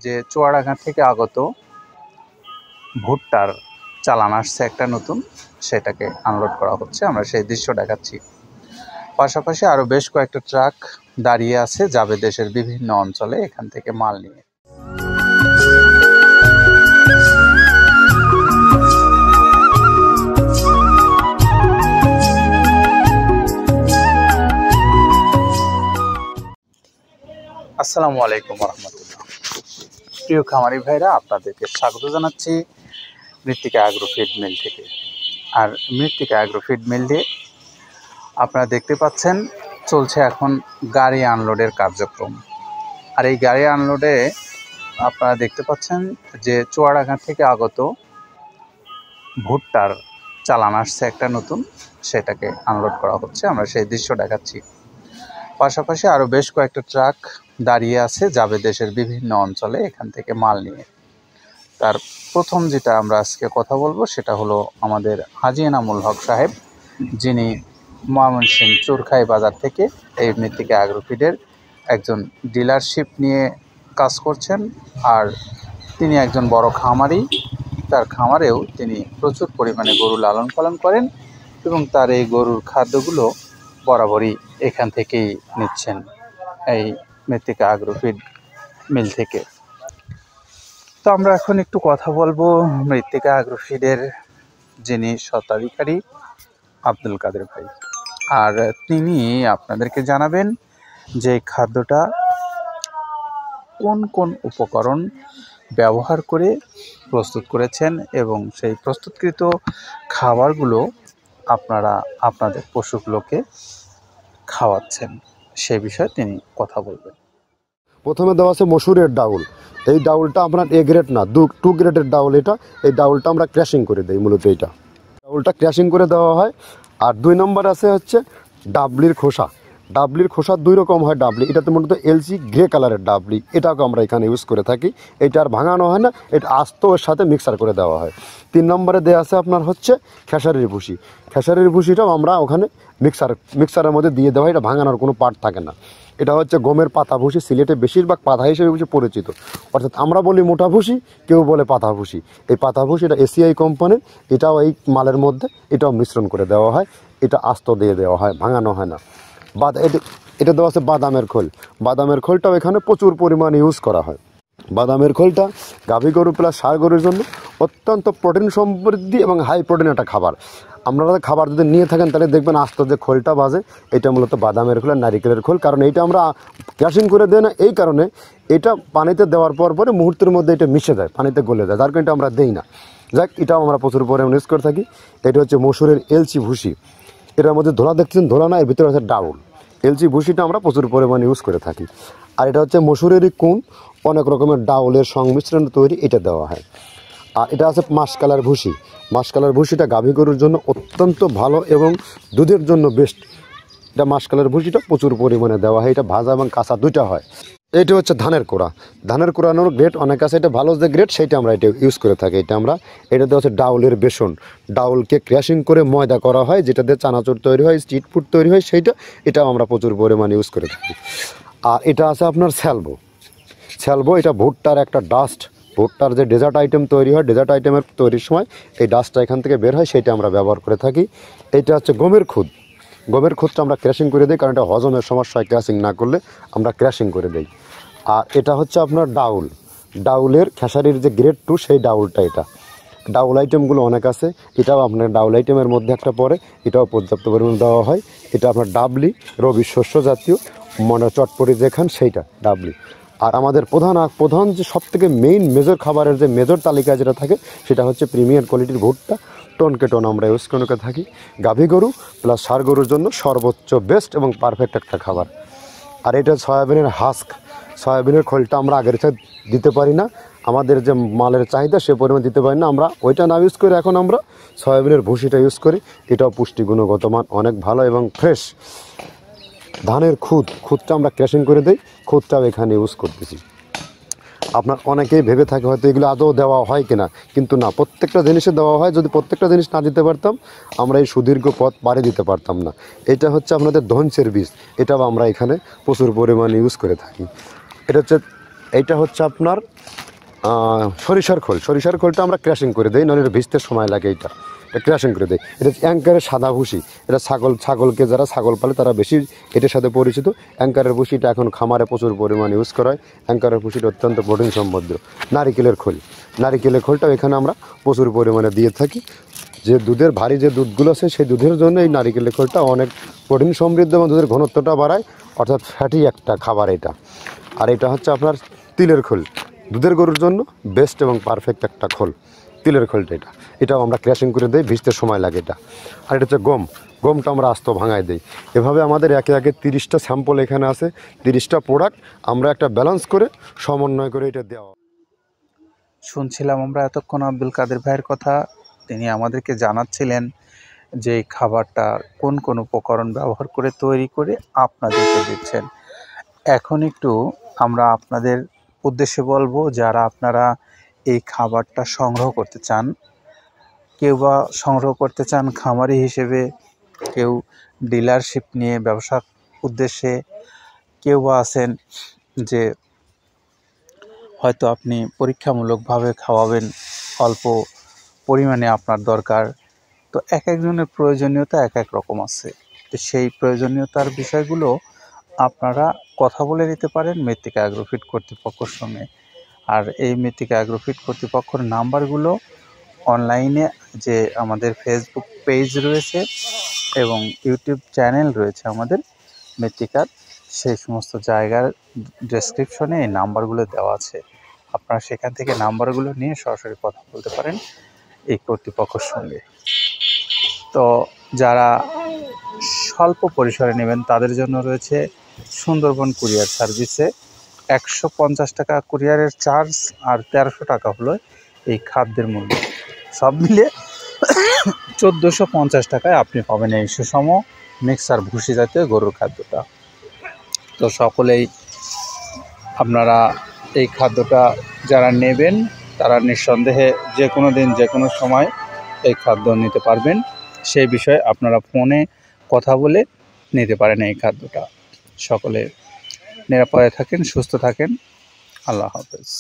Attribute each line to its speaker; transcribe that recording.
Speaker 1: যে চুয়াডাঙ্গা থেকে আগত ভুট্টার চালান আসছে একটা নতুন, সেটাকে আনলোড করা হচ্ছে। আমরা সেই দৃশ্য দেখাচ্ছি। পাশাপাশি আরও বেশ কয়েকটা ট্রাক দাঁড়িয়ে আছে, যাবে দেশের বিভিন্ন অঞ্চলে এখান থেকে মাল নিয়ে। আসসালামু আলাইকুম রহমতুল্লাহ। প্রিয় খামারি ভাইরা, আপনাদেরকে স্বাগত জানাচ্ছি মৃত্তিকা অ্যাগ্রো ফিড মিল থেকে। আর মৃত্তিকা অ্যাগ্রো ফিড মিলে আপনারা দেখতে পাচ্ছেন চলছে এখন গাড়ি আনলোডের কার্যক্রম। আর এই গাড়ি আনলোডে আপনারা দেখতে পাচ্ছেন যে চুয়াডাঙ্গা থেকে আগত ভুট্টার চালান আসছে একটা নতুন, সেটাকে আনলোড করা হচ্ছে। আমরা সেই দৃশ্য দেখাচ্ছি। পাশাপাশি আরও বেশ কয়েকটা ট্রাক দাঁড়িয়ে আছে, যাবে দেশের বিভিন্ন অঞ্চলে এখান থেকে মাল নিয়ে। তার প্রথম যেটা আমরা আজকে কথা বলবো সেটা হলো আমাদের হাজী এনামুল হক সাহেব, যিনি ময়মনসিংহ চুরখাই বাজার থেকে এই মৃত্তিকা অ্যাগ্রো ফিডের একজন ডিলারশিপ নিয়ে কাজ করছেন। আর তিনি একজন বড় খামারি। তার খামারেও তিনি প্রচুর পরিমাণে গরু লালন পালন করেন এবং তার এই গরুর খাদ্যগুলো বরাবরই এখান থেকেই নিচ্ছেন, এই মৃত্তিকা অ্যাগ্রো ফিড মিল থেকে। তো আমরা এখন একটু কথা বলবো মৃত্তিকা অ্যাগ্রো ফিডের যিনি স্বত্বাধিকারী আব্দুল কাদের ভাই। আর তিনি আপনাদেরকে জানাবেন যে খাদ্যটা কোন কোন উপকরণ ব্যবহার করে প্রস্তুত করেছেন এবং সেই প্রস্তুতকৃত খাবারগুলো আপনারা আপনাদের পশুগুলোকে খাওয়াচ্ছেন, সে বিষয়ে তিনি কথা বলবেন।
Speaker 2: প্রথমে দেওয়া আছে মসুরের ডাউল। এই ডাউলটা আপনার এ গ্রেড না, 2 গ্রেডের ডাউল এটা। এই ডাউলটা আমরা ক্র্যাশিং করে দিই, মূলত এইটা ডাউলটা ক্র্যাশিং করে দেওয়া হয়। আর 2 নম্বর আছে হচ্ছে ডাবলির খোসা। ডাবলির খোসা 2 রকম হয় ডাবলি, এটাতে মূলত এলসি গ্রে কালারের ডাবলি, এটাকে আমরা এখানে ইউজ করে থাকি। এটা আর ভাঙানো হয় না, এটা আস্ত ওর সাথে মিক্সার করে দেওয়া হয়। 3 নম্বরে দেওয়া আছে আপনার হচ্ছে খেসারির ভুসি। খেসারির ভুসিটাও আমরা ওখানে মিক্সারের মধ্যে দিয়ে দেওয়া হয়, এটা ভাঙানোর কোনো পার্ট থাকে না। এটা হচ্ছে গমের পাতা ভুসি, সিলেটে বেশিরভাগ পাতা হিসেবে পরিচিত। অর্থাৎ আমরা বলি মোটা ভুসি, কেউ বলে পাতা ভুসি। এই পাতা ভুসি এটা এসিআই কোম্পানির, এটাও এই মালের মধ্যে এটাও মিশ্রণ করে দেওয়া হয়। এটা আস্ত দিয়ে দেওয়া হয়, ভাঙানো হয় না। এটা দেওয়া আছে বাদামের খোল। বাদামের খোলটাও এখানে প্রচুর পরিমাণে ইউজ করা হয়। বাদামের খোলটা গাভী গরু প্লাস ষাঁড় গরুর জন্য অত্যন্ত প্রোটিন সমৃদ্ধি এবং হাই প্রোটিন একটা খাবার। আপনারা খাবার যদি নিয়ে থাকেন তাহলে দেখবেন আস্ত যে খোলটা বাজে, এটা মূলত বাদামের খোল আর নারিকেলের খোল। কারণ এইটা আমরা ক্র্যাশিং করে দেয় না, এই কারণে এটা পানিতে দেওয়ার পরে মুহূর্তের মধ্যে এটা মিশে যায়, পানিতে গলে যায়, যার কারণে এটা আমরা দেই না। যাক, এটাও আমরা প্রচুর পরিমাণে ইউজ করে থাকি। এটা হচ্ছে মসুরের এলচি ভুসি। এটার মধ্যে ধোলা দেখছেন, ধোলা না, এর ভিতরে আছে ডাউল। এলচি ভুসিটা আমরা প্রচুর পরিমাণে ইউজ করে থাকি। আর এটা হচ্ছে মসুরেরই কুন, অনেক রকমের ডাউলের সংমিশ্রণ তৈরি, এটা দেওয়া হয়। আর এটা আছে মাসকালার ভুসি। মাসকালার ভুসিটা গাভী গরুর জন্য অত্যন্ত ভালো এবং দুধের জন্য বেস্ট। এটা মাসকালার ভুসিটা প্রচুর পরিমাণে দেওয়া হয়। এটা ভাজা এবং কাঁচা দুইটা হয়। এটা হচ্ছে ধানের কোড়া। ধানের কোড়ানোর গ্রেড অনেক আছে, এটা ভালো যে গ্রেড সেইটা আমরা এটা ইউজ করে থাকি। এটা দেওয়া হচ্ছে ডাউলের বেসন। ডাউলকে ক্র্যাশিং করে ময়দা করা হয়, যেটা দিয়ে চানাচুর তৈরি হয়, স্ট্রিট ফুড তৈরি হয়, এটাও আমরা প্রচুর পরিমাণে ইউজ করে থাকি। আর এটা আছে আপনার স্যালবো। এটা ভুট্টার একটা ডাস্ট। ভুট্টার যে ডেজার্ট আইটেম তৈরি হয়, ডেজার্ট আইটেমের তৈরির সময় এই ডাস্টটা এখান থেকে বের হয়, সেটা আমরা ব্যবহার করে থাকি। এটা হচ্ছে গমের খুদ। গমের খুদটা আমরা ক্র্যাশিং করে দিই, কারণ এটা হজমের সমস্যা হয়, ক্র্যাশিং না করলে আমরা ক্র্যাশিং করে দিই। আর এটা হচ্ছে আপনার ডাউলের খেসারির যে গ্রেড 2 সেই ডাউলটা। এটা ডাউল আইটেমগুলো অনেক আছে, এটাও আপনার ডাউল আইটেমের মধ্যে একটা পড়ে, এটাও পর্যাপ্ত পরিমাণে দেওয়া হয়। এটা আপনার ডাবলি, রবি শস্য জাতীয়, মানে চটপটি যেখান সেইটা ডাবলি। আর আমাদের প্রধান যে সবথেকে মেজর খাবারের যে মেজর তালিকায় যেটা থাকে, সেটা হচ্ছে প্রিমিয়ার কোয়ালিটির ভুট্টা। টনকে টন আমরা ইউজ করে থাকি। গাভী গরু প্লাস ষাঁড় গরুর জন্য সর্বোচ্চ বেস্ট এবং পারফেক্ট একটা খাবার। আর এটা সয়াবিনের হাস্ক। সয়াবিনের খোলটা আমরা আগের সাথে দিতে পারি না, আমাদের যে মালের চাহিদা সে পরিমাণ দিতে পারি না, আমরা ওইটা না ইউজ করে এখন আমরা সয়াবিনের ভুসিটা ইউজ করি। এটাও পুষ্টি গুণগত মান অনেক ভালো এবং ফ্রেশ। ধানের খুদটা আমরা ক্র্যাশিং করে দিই, খুদটাও এখানে ইউজ করতেছি। আপনার অনেকেই ভেবে থাকে হয়তো এগুলো আদৌ দেওয়া হয় কিনা, কিন্তু না, প্রত্যেকটা জিনিসে দেওয়া হয়। যদি প্রত্যেকটা জিনিস না দিতে পারতাম, আমরা এই সুদীর্ঘ পথ পাড়ি দিতে পারতাম না। এটা হচ্ছে আপনাদের ধনসের বীজ, এটাও আমরা এখানে প্রচুর পরিমাণে ইউজ করে থাকি। এটা হচ্ছে আপনার সরিষার খোলটা আমরা ক্র্যাশিং করে দিই, নাহলে এটা ভিজতে সময় লাগে। এটা ক্র্যাশিং করে দেয়। এটা অ্যাঙ্কারের সাদা ভুসি, এটা ছাগলকে যারা ছাগল পালে তারা বেশি এটার সাথে পরিচিত। অ্যাঙ্কারের ভুসিটা এখন খামারে প্রচুর পরিমাণে ইউজ করা হয়। অ্যাঙ্কারের ভুসিটা অত্যন্ত প্রোটিন সমৃদ্ধ। নারিকেলের খোলটাও এখানে আমরা প্রচুর পরিমাণে দিয়ে থাকি। যে দুধের ভারী যে দুধগুলো আছে সেই দুধের জন্য এই নারিকেলের খোলটা অনেক প্রোটিন সমৃদ্ধ এবং দুধের ঘনত্বটা বাড়ায়, অর্থাৎ ফ্যাটি একটা খাবার এটা। আর এটা হচ্ছে আপনার তিলের খোল, দুধের গরুর জন্য বেস্ট এবং পারফেক্ট একটা খোল, তিলের খোলটা। এটাও আমরা ক্র্যাশিং করে দিই, ভিজতে সময় লাগে এটা। আর এটা হচ্ছে গমটা আমরা আস্ত ভাঙায় দিই। এভাবে আমাদের একে 30টা স্যাম্পল এখানে আছে, 30টা প্রোডাক্ট আমরা একটা ব্যালেন্স করে সমন্বয় করে এটা দেওয়া।
Speaker 1: শুনছিলাম আমরা এতক্ষণ আব্দুল কাদের ভাইয়ের কথা। তিনি আমাদেরকে জানাচ্ছিলেন যে এই খাবারটা কোন কোন উপকরণ ব্যবহার করে তৈরি করে আপনাদেরকে দিচ্ছেন। এখন একটু আমরা আপনাদের উদ্দেশ্যে বলবো, যারা আপনারা এই খাবারটা সংগ্রহ করতে চান, কেউ বা সংগ্রহ করতে চান খামারি হিসেবে, কেউ ডিলারশিপ নিয়ে ব্যবসার উদ্দেশ্যে, কেউ বা আছেন যে হয়তো আপনি পরীক্ষামূলকভাবে খাওয়াবেন, অল্প পরিমাণে আপনার দরকার। তো এক একজনের প্রয়োজনীয়তা এক এক রকম আছে। তো সেই প্রয়োজনীয়তার বিষয়গুলো আপনারা কথা বলে নিতে পারেন মৃত্তিকা অ্যাগ্রোফিট কর্তৃপক্ষের সঙ্গে। আর এই মৃত্তিকা অ্যাগ্রোফিট কর্তৃপক্ষের নাম্বারগুলো অনলাইনে যে আমাদের ফেসবুক পেজ রয়েছে এবং ইউটিউব চ্যানেল রয়েছে আমাদের মৃত্তিকার, সেই সমস্ত জায়গার ডেসক্রিপশনে এই নাম্বারগুলো দেওয়া আছে। আপনারা সেখান থেকে নাম্বারগুলো নিয়ে সরাসরি কথা বলতে পারেন এই কর্তৃপক্ষের সঙ্গে। তো যারা স্বল্প পরিসরে নেবেন তাদের জন্য রয়েছে সুন্দরবন কুরিয়ার সার্ভিসে 150 টাকা কুরিয়ারের চার্জ, আর 1300 টাকা হলো এই খাদ্যের মূল্য। সব মিলে 1450 টাকায় আপনি পাবেন এই সুষম মিক্সার ভুসি জাতীয় গরুর খাদ্যটা। তো সকলেই আপনারা এই খাদ্যটা যারা নেবেন তারা নিঃসন্দেহে যে কোনো দিন যে কোনো সময় এই খাদ্য নিতে পারবেন। সেই বিষয়ে আপনারা ফোনে কথা বলে নিতে পারেন এই খাদ্যটা। সকলে নিরাপদে থাকেন, সুস্থ থাকেন। আল্লাহ হাফেজ।